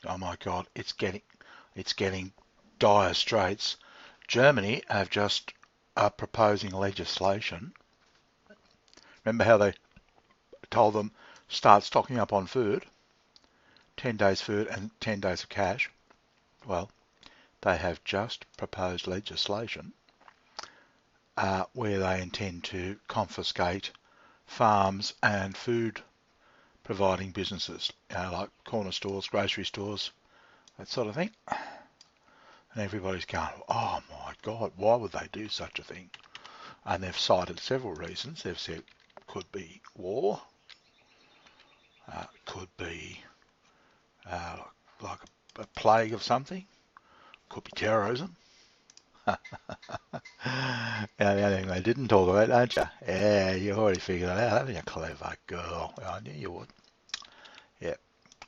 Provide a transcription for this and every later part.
Oh my God, it's getting dire straits. Germany have just proposing legislation. Remember how they told them start stocking up on food, 10 days food and 10 days of cash? Well, they have just proposed legislation where they intend to confiscate farms and food providing businesses, like corner stores, grocery stores, that sort of thing. And everybody's going, oh my God, why would they do such a thing? And they've cited several reasons. They've said could be war, could be uh, like a plague of something, could be terrorism. Yeah, the only thing they didn't talk about, don't you? Yeah, you already figured it out, haven't you, clever girl? I knew you would. Yeah,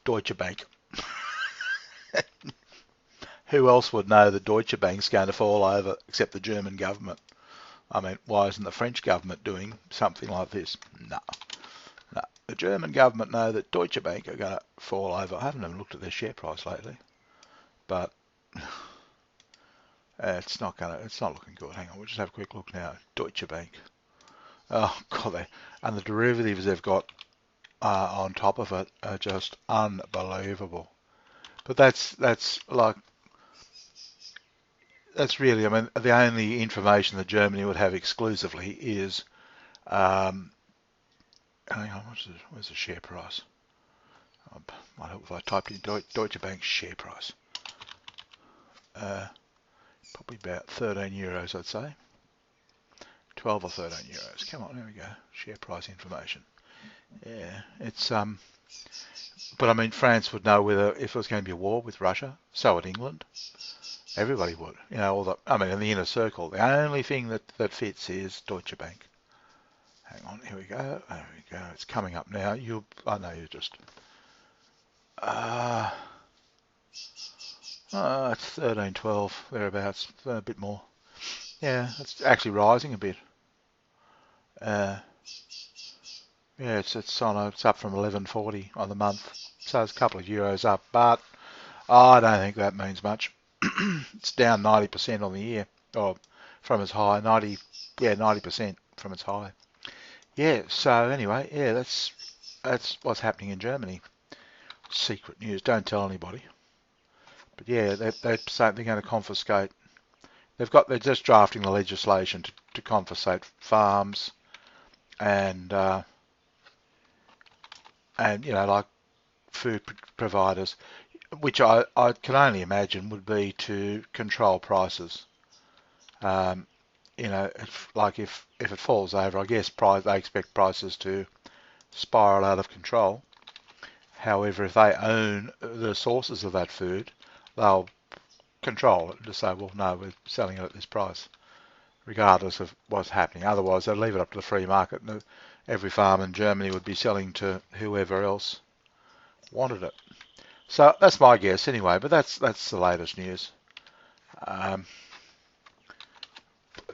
Deutsche Bank. Who else would know that Deutsche Bank's going to fall over except the German government? I mean, why isn't the French government doing something like this? No, no. The German government know that Deutsche Bank are going to fall over. I haven't even looked at their share price lately, but it's not looking good. Hang on, we'll just have a quick look now. Deutsche Bank. Oh God, and the derivatives they've got on top of it are just unbelievable. But that's really, I mean, the only information that Germany would have exclusively is, hang on, where's the share price? Might help if I typed in Deutsche Bank's share price. Probably about 13 euros, I'd say. 12 or 13 euros. Come on, there we go. Share price information. Yeah, it's but I mean, France would know whether if it was going to be a war with Russia. So would England. Everybody would. I mean, in the inner circle, the only thing that fits is Deutsche Bank. Hang on, here we go. There we go. It's coming up now. I know you just. It's 13, 12 thereabouts, a bit more. Yeah, it's actually rising a bit. Uh, yeah, it's up from 11.40 on the month, so it's a couple of euros up, but I don't think that means much. It's down 90% on the year, or from its high, 90% from its high. Yeah, so anyway, yeah, that's what's happening in Germany. Secret news, don't tell anybody. But yeah, they're saying they're going to confiscate. They're just drafting the legislation to confiscate farms and like food providers, which I can only imagine would be to control prices. If it falls over, I guess they expect prices to spiral out of control. However, if they own the sources of that food, they'll control it and just say, well, no, we're selling it at this price, regardless of what's happening. Otherwise, they'll leave it up to the free market, and every farm in Germany would be selling to whoever else wanted it. So that's my guess anyway, but that's the latest news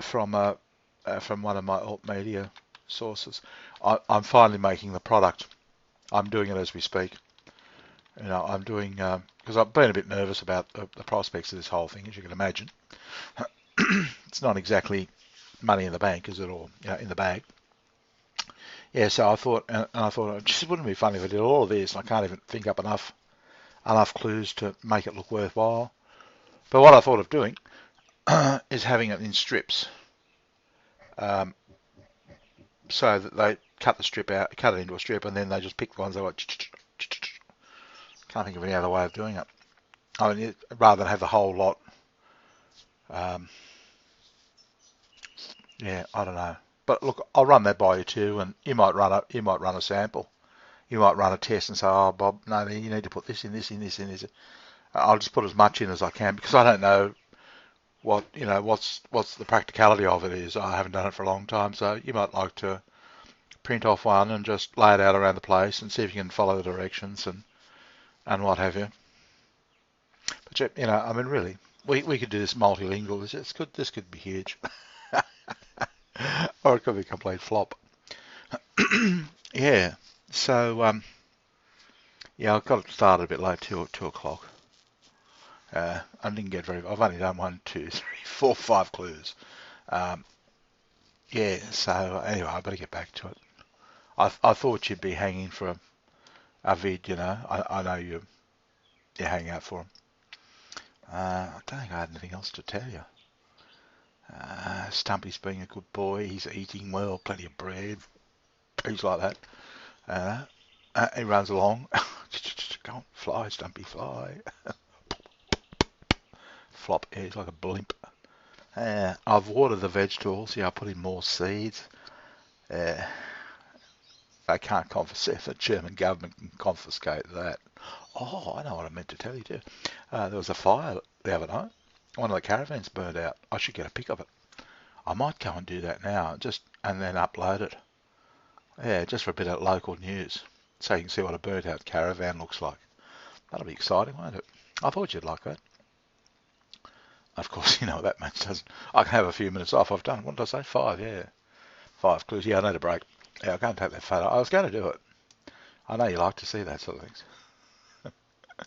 from one of my alt media sources. I'm finally making the product. I'm doing it as we speak. I'm doing because I've been a bit nervous about the prospects of this whole thing, as you can imagine. It's not exactly money in the bank, is it, or in the bag? Yeah, so I thought it just wouldn't be funny if I did all of this. I can't even think up enough clues to make it look worthwhile. But what I thought of doing is having it in strips, um, so that they cut the strip out, cut it into a strip, and then they just pick the ones they want. Can't think of any other way of doing it. I mean, rather than have the whole lot. Yeah, I don't know. But look, I'll run that by you too, and you might run a sample. You might run a test and say, oh, Bob, no, you need to put this in, this in, this in, this. I'll just put as much in as I can because I don't know what's the practicality of it is. I haven't done it for a long time, so you might like to print off one and just lay it out around the place and see if you can follow the directions and what have you. But I mean, really, we could do this multilingual. This could be huge, or it could be a complete flop. Yeah. So yeah, I got it started a bit late, two o'clock. I didn't get very. I've only done 1, 2, 3, 4, 5 clues. Um, yeah. So anyway, I better get back to it. I thought you'd be hanging for a vid. You know, I know you're hanging out for them. I don't think I had anything else to tell you. Stumpy's being a good boy. He's eating well, plenty of bread, things like that. He runs along. Go on, fly, Stumpy, fly. Flop, yeah, he's like a blimp. I've watered the vegetables. Yeah, I put in more seeds. Uh, they can't confiscate. The German government can confiscate that. Oh, I know what I meant to tell you too. There was a fire the other night. One of the caravans burned out. I should get a pic of it. I might go and do that now, and then upload it. Yeah, just for a bit of local news, so you can see what a burnt out caravan looks like. That'll be exciting, won't it? I thought you'd like that. Of course, you know what that means, doesn't it? I can have a few minutes off. I've done, what did I say? 5, yeah. 5 clues. Yeah, I need a break. Yeah, I'll go and take that photo. I was going to do it. I know you like to see that sort of things.